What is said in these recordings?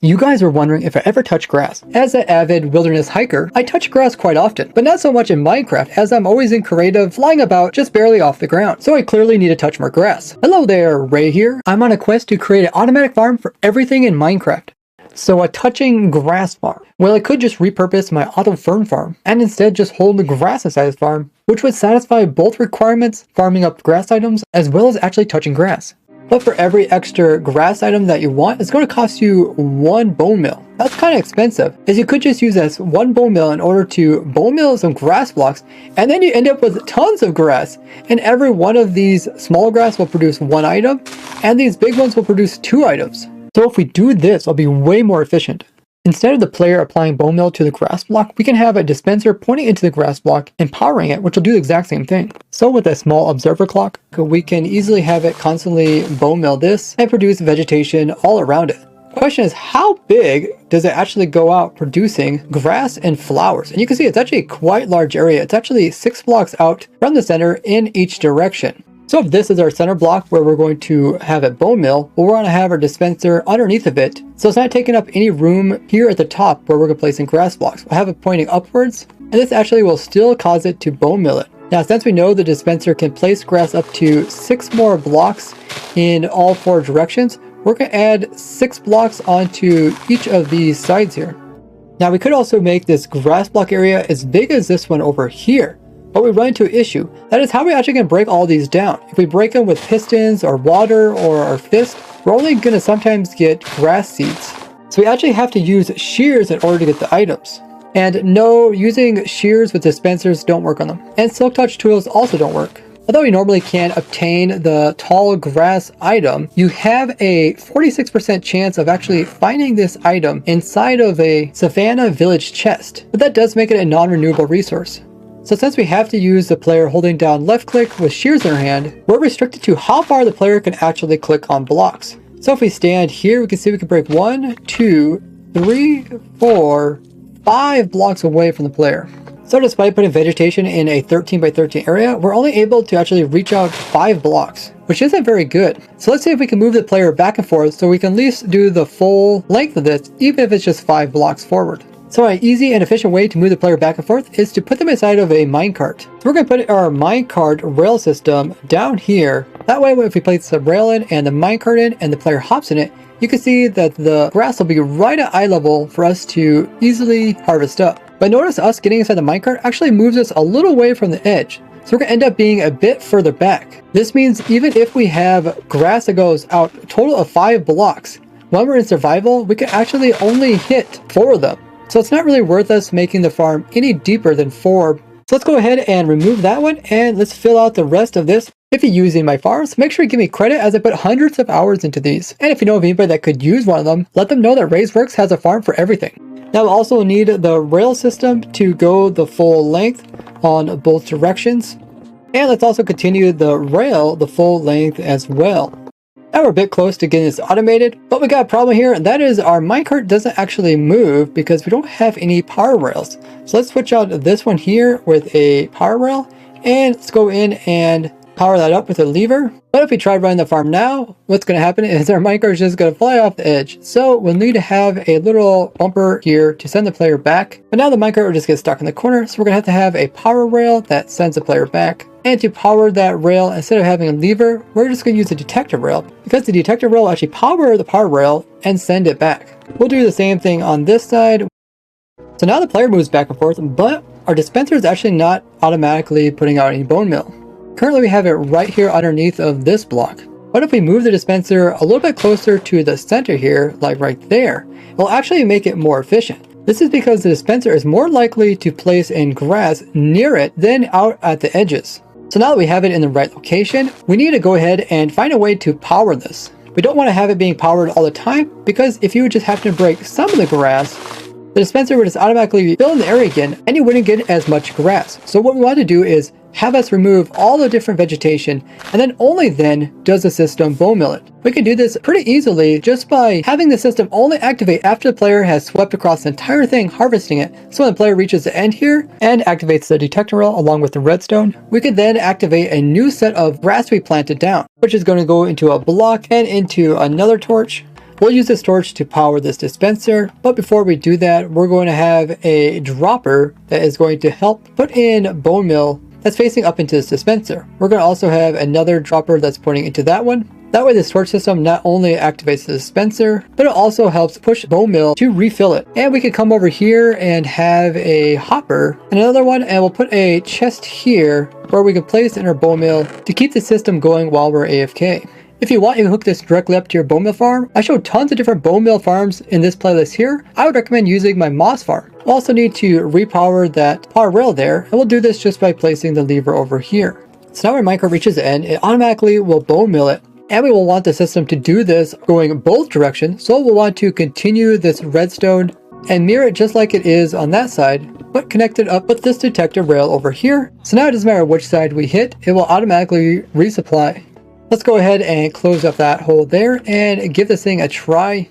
You guys are wondering if I ever touch grass. As an avid wilderness hiker, I touch grass quite often, but not so much in Minecraft as I'm always in creative, flying about just barely off the ground. So I clearly need to touch more grass. Hello there, Ray here. I'm on a quest to create an automatic farm for everything in Minecraft. So a touching grass farm. Well, I could just repurpose my auto fern farm and instead just hold the grass inside the farm, which would satisfy both requirements, farming up grass items as well as actually touching grass. But for every extra grass item that you want, it's going to cost you 1 bone meal. That's kind of expensive, as you could just use this 1 bone meal in order to bone meal some grass blocks, and then you end up with tons of grass. And every one of these small grass will produce 1 item, and these big ones will produce 2 items. So if we do this, it'll be way more efficient. Instead of the player applying bone meal to the grass block, we can have a dispenser pointing into the grass block and powering it, which will do the exact same thing. So with a small observer clock, we can easily have it constantly bone meal this and produce vegetation all around it. The question is, how big does it actually go out producing grass and flowers? And you can see it's actually a quite large area. It's actually 6 blocks out from the center in each direction. So if this is our center block where we're going to have a bone mill, we're going to have our dispenser underneath of it. So it's not taking up any room here at the top where we're going to place in grass blocks. We'll have it pointing upwards, and this actually will still cause it to bone mill it. Now, since we know the dispenser can place grass up to 6 more blocks in all 4 directions, we're going to add 6 blocks onto each of these sides here. Now, we could also make this grass block area as big as this one over here. But we run into an issue. That is, how are we actually going to break all these down? If we break them with pistons or water or our fist, we're only going to sometimes get grass seeds. So we actually have to use shears in order to get the items. And no, using shears with dispensers don't work on them. And silk touch tools also don't work. Although you normally can obtain the tall grass item, you have a 46% chance of actually finding this item inside of a Savannah Village chest. But that does make it a non-renewable resource. So since we have to use the player holding down left click with shears in our hand, we're restricted to how far the player can actually click on blocks. So if we stand here, we can see we can break 1, 2, 3, 4, 5 blocks away from the player. So despite putting vegetation in a 13 by 13 area, we're only able to actually reach out 5 blocks, which isn't very good. So let's see if we can move the player back and forth so we can at least do the full length of this, even if it's just 5 blocks forward. So an easy and efficient way to move the player back and forth is to put them inside of a minecart. So we're going to put our minecart rail system down here. That way, if we place the rail in and the minecart in and the player hops in it, you can see that the grass will be right at eye level for us to easily harvest up. But notice us getting inside the minecart actually moves us a little away from the edge. So we're going to end up being a bit further back. This means even if we have grass that goes out a total of 5 blocks, when we're in survival, we can actually only hit 4 of them. So it's not really worth us making the farm any deeper than 4. So let's go ahead and remove that one, and let's fill out the rest of this. If you're using my farms, make sure you give me credit as I put hundreds of hours into these. And if you know of anybody that could use one of them, let them know that RaysWorks has a farm for everything. Now we'll also need the rail system to go the full length on both directions. And let's also continue the rail the full length as well. Now we're a bit close to getting this automated, but we got a problem here, and that is our minecart doesn't actually move because we don't have any power rails. So let's switch out this one here with a power rail, and let's go in and power that up with a lever. But if we try running the farm now, what's going to happen is our minecart is just going to fly off the edge. So we'll need to have a little bumper here to send the player back. But now the minecart will just get stuck in the corner, so we're going to have a power rail that sends the player back. And to power that rail, instead of having a lever, we're just going to use a detector rail, because the detector rail will actually power the power rail and send it back. We'll do the same thing on this side. So now the player moves back and forth, but our dispenser is actually not automatically putting out any bone meal. Currently we have it right here underneath of this block. What if we move the dispenser a little bit closer to the center here, like right there? It'll actually make it more efficient. This is because the dispenser is more likely to place in grass near it than out at the edges. So now that we have it in the right location, we need to go ahead and find a way to power this. We don't want to have it being powered all the time, because if you would just happen to break some of the grass, the dispenser would just automatically fill in the area again, and you wouldn't get as much grass. So what we want to do is have us remove all the different vegetation, and then only then does the system bone mill it. We can do this pretty easily just by having the system only activate after the player has swept across the entire thing, harvesting it. So when the player reaches the end here and activates the detector rail along with the redstone, we could then activate a new set of grass we planted down, which is going to go into a block and into another torch. We'll use this torch to power this dispenser, but before we do that, we're going to have a dropper that is going to help put in bone meal that's facing up into this dispenser. We're going to also have another dropper that's pointing into that one. That way this torch system not only activates the dispenser, but it also helps push bone meal to refill it. And we can come over here and have a hopper and another one, and we'll put a chest here where we can place in our bone meal to keep the system going while we're AFK. If you want, you can hook this directly up to your bone meal farm. I showed tons of different bone meal farms in this playlist here. I would recommend using my moss farm. We'll also need to repower that power rail there, and we'll do this just by placing the lever over here. So now when Minecraft reaches the end, it automatically will bone meal it. And we will want the system to do this going both directions. So we'll want to continue this redstone and mirror it just like it is on that side, but connect it up with this detector rail over here. So now it doesn't matter which side we hit, it will automatically resupply. Let's go ahead and close up that hole there and give this thing a try.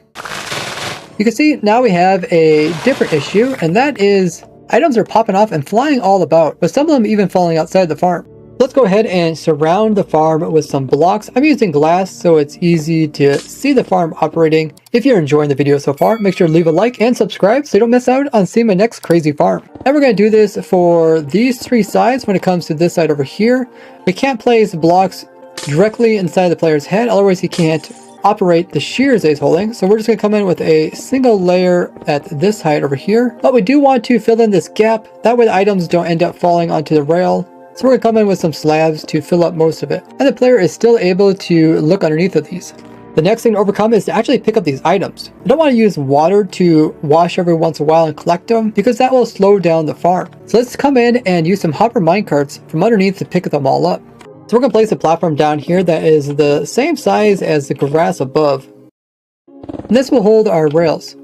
You can see now we have a different issue, and that is items are popping off and flying all about, but some of them even falling outside the farm. Let's go ahead and surround the farm with some blocks. I'm using glass so it's easy to see the farm operating. If you're enjoying the video so far, make sure to leave a like and subscribe so you don't miss out on seeing my next crazy farm. And we're going to do this for these three sides. When it comes to this side over here, we can't place blocks directly inside the player's head, otherwise he can't operate the shears that he's holding. So we're just going to come in with a single layer at this height over here, but we do want to fill in this gap, that way the items don't end up falling onto the rail. So we're going to come in with some slabs to fill up most of it, and the player is still able to look underneath of these. The next thing to overcome is to actually pick up these items. I don't want to use water to wash every once in a while and collect them, because that will slow down the farm. So let's come in and use some hopper minecarts from underneath to pick them all up. So we're going to place a platform down here that is the same size as the grass above. And this will hold our rails.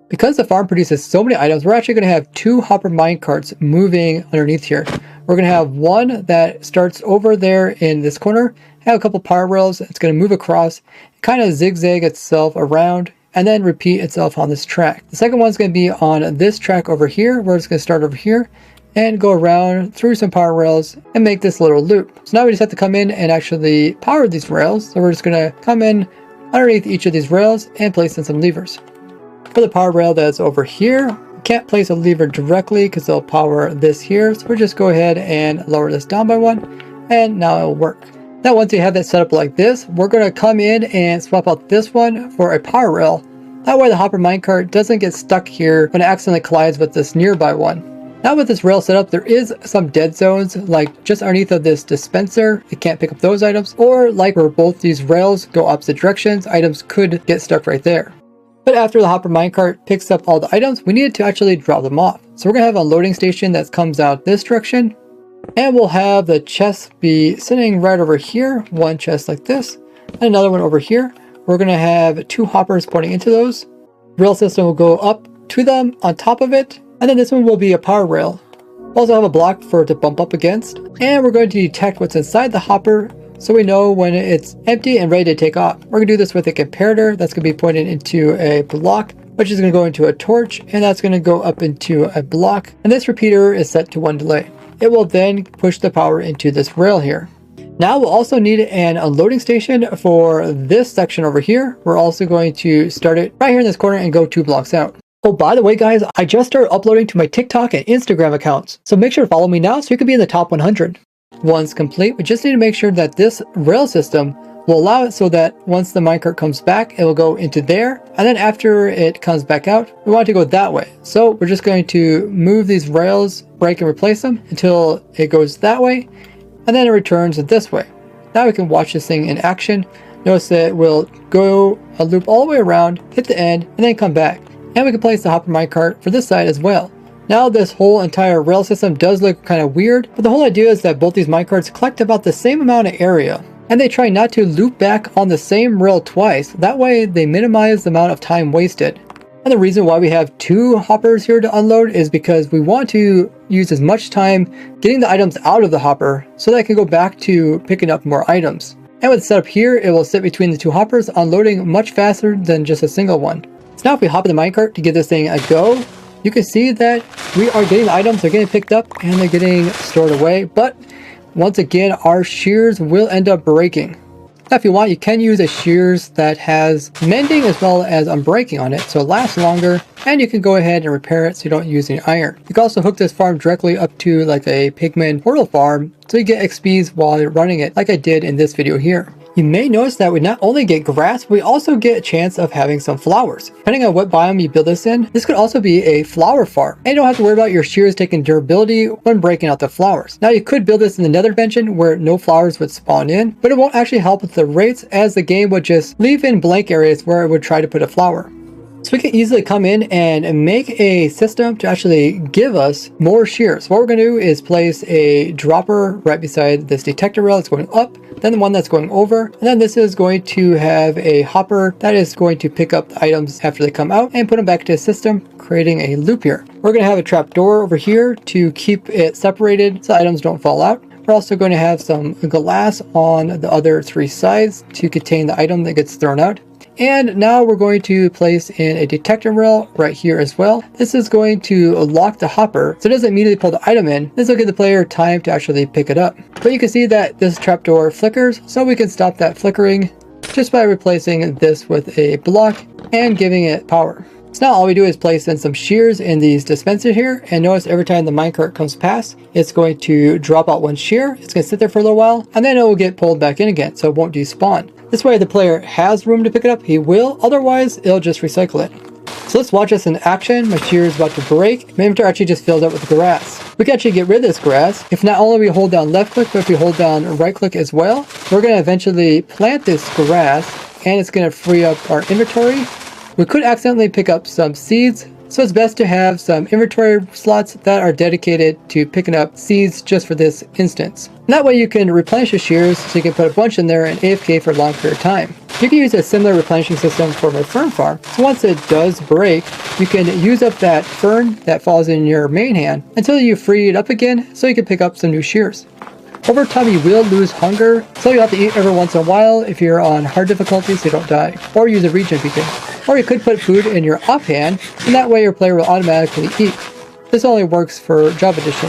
Because the farm produces so many items, we're actually going to have two hopper minecarts moving underneath here. We're going to have one that starts over there in this corner, have a couple power rails, it's going to move across, kind of zigzag itself around, and then repeat itself on this track. The second one's going to be on this track over here, where it's going to start over here, and go around through some power rails and make this little loop. So now we just have to come in and actually power these rails. So we're just going to come in underneath each of these rails and place in some levers. For the power rail that's over here, we can't place a lever directly because they'll power this here. So we'll just go ahead and lower this down by one, and now it'll work. Now once you have that set up like this, we're going to come in and swap out this one for a power rail. That way the hopper minecart doesn't get stuck here when it accidentally collides with this nearby one. Now with this rail setup, there is some dead zones, like just underneath of this dispenser, it can't pick up those items, or like where both these rails go opposite directions, items could get stuck right there. But after the hopper minecart picks up all the items, we need to actually drop them off. So we're going to have a loading station that comes out this direction, and we'll have the chest be sitting right over here, one chest like this, and another one over here. We're going to have two hoppers pointing into those. Rail system will go up to them on top of it, and then this one will be a power rail. We'll also have a block for it to bump up against, and we're going to detect what's inside the hopper so we know when it's empty and ready to take off. We're going to do this with a comparator that's going to be pointed into a block, which is going to go into a torch, and that's going to go up into a block, and this repeater is set to 1 delay. It will then push the power into this rail here. Now we'll also need an unloading station for this section over here. We're also going to start it right here in this corner and go 2 blocks out. Oh, by the way, guys, I just started uploading to my TikTok and Instagram accounts, so make sure to follow me now so you can be in the top 100. Once complete, we just need to make sure that this rail system will allow it so that once the minecart comes back, it will go into there, and then after it comes back out, we want it to go that way. So we're just going to move these rails, break and replace them until it goes that way, and then it returns this way. Now we can watch this thing in action. Notice that it will go a loop all the way around, hit the end, and then come back. And we can place the hopper minecart for this side as well. Now this whole entire rail system does look kind of weird, but the whole idea is that both these minecarts collect about the same amount of area, and they try not to loop back on the same rail twice. That way they minimize the amount of time wasted. And the reason why we have 2 hoppers here to unload is because we want to use as much time getting the items out of the hopper so that I can go back to picking up more items. And with the setup here, it will sit between the 2 hoppers, unloading much faster than just a single one. So now if we hop in the minecart to give this thing a go, you can see that we are getting the items, they're getting picked up, and they're getting stored away. But once again, our shears will end up breaking. Now, if you want, you can use a shears that has mending as well as unbreaking on it, so it lasts longer, and you can go ahead and repair it so you don't use any iron. You can also hook this farm directly up to like a pigman portal farm, so you get XPs while you're running it, like I did in this video here. You may notice that we not only get grass, we also get a chance of having some flowers. Depending on what biome you build this in, this could also be a flower farm. And you don't have to worry about your shears taking durability when breaking out the flowers. Now you could build this in the nether dimension where no flowers would spawn in, but it won't actually help with the rates as the game would just leave in blank areas where it would try to put a flower. So we can easily come in and make a system to actually give us more shears. What we're going to do is place a dropper right beside this detector rail that's going up, then the one that's going over, and then this is going to have a hopper that is going to pick up the items after they come out and put them back to the system, creating a loop here. We're going to have a trap door over here to keep it separated so items don't fall out. We're also going to have some glass on the other 3 sides to contain the item that gets thrown out. And now we're going to place in a detector rail right here as well. This is going to lock the hopper so it doesn't immediately pull the item in. This will give the player time to actually pick it up. But you can see that this trapdoor flickers, so we can stop that flickering just by replacing this with a block and giving it power. So now all we do is place in some shears in these dispensers here, and notice every time the minecart comes past, it's going to drop out 1 shear. It's going to sit there for a little while, and then it will get pulled back in again, so it won't despawn. This way, if the player has room to pick it up, he will. Otherwise, it'll just recycle it. So let's watch this in action. My shear is about to break. My inventory actually just filled up with grass. We can actually get rid of this grass if not only we hold down left click, but if we hold down right click as well. We're going to eventually plant this grass, and it's going to free up our inventory. We could accidentally pick up some seeds, so it's best to have some inventory slots that are dedicated to picking up seeds just for this instance. And that way you can replenish your shears so you can put a bunch in there and AFK for a long period of time. You can use a similar replenishing system for my fern farm. So once it does break, you can use up that fern that falls in your main hand until you free it up again so you can pick up some new shears. Over time you will lose hunger, so you'll have to eat every once in a while if you're on hard difficulty so you don't die, or use a regen beacon. Or you could put food in your offhand, and that way your player will automatically eat. This only works for Java Edition.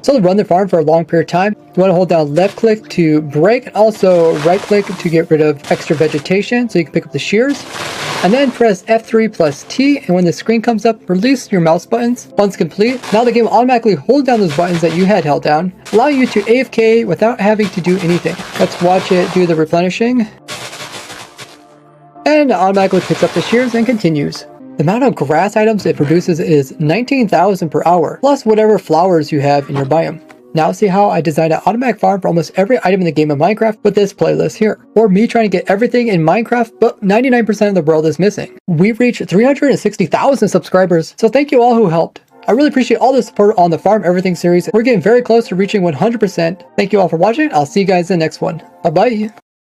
So to run the farm for a long period of time, you want to hold down left click to break, and also right click to get rid of extra vegetation so you can pick up the shears. And then press F3 plus T, and when the screen comes up, release your mouse buttons. Once complete, now the game will automatically hold down those buttons that you had held down, allowing you to AFK without having to do anything. Let's watch it do the replenishing. And it automatically picks up the shears and continues. The amount of grass items it produces is 19,000 per hour, plus whatever flowers you have in your biome. Now see how I designed an automatic farm for almost every item in the game of Minecraft with this playlist here. Or me trying to get everything in Minecraft, but 99% of the world is missing. We've reached 360,000 subscribers, so thank you all who helped. I really appreciate all the support on the Farm Everything series. We're getting very close to reaching 100%. Thank you all for watching. I'll see you guys in the next one. Bye-bye.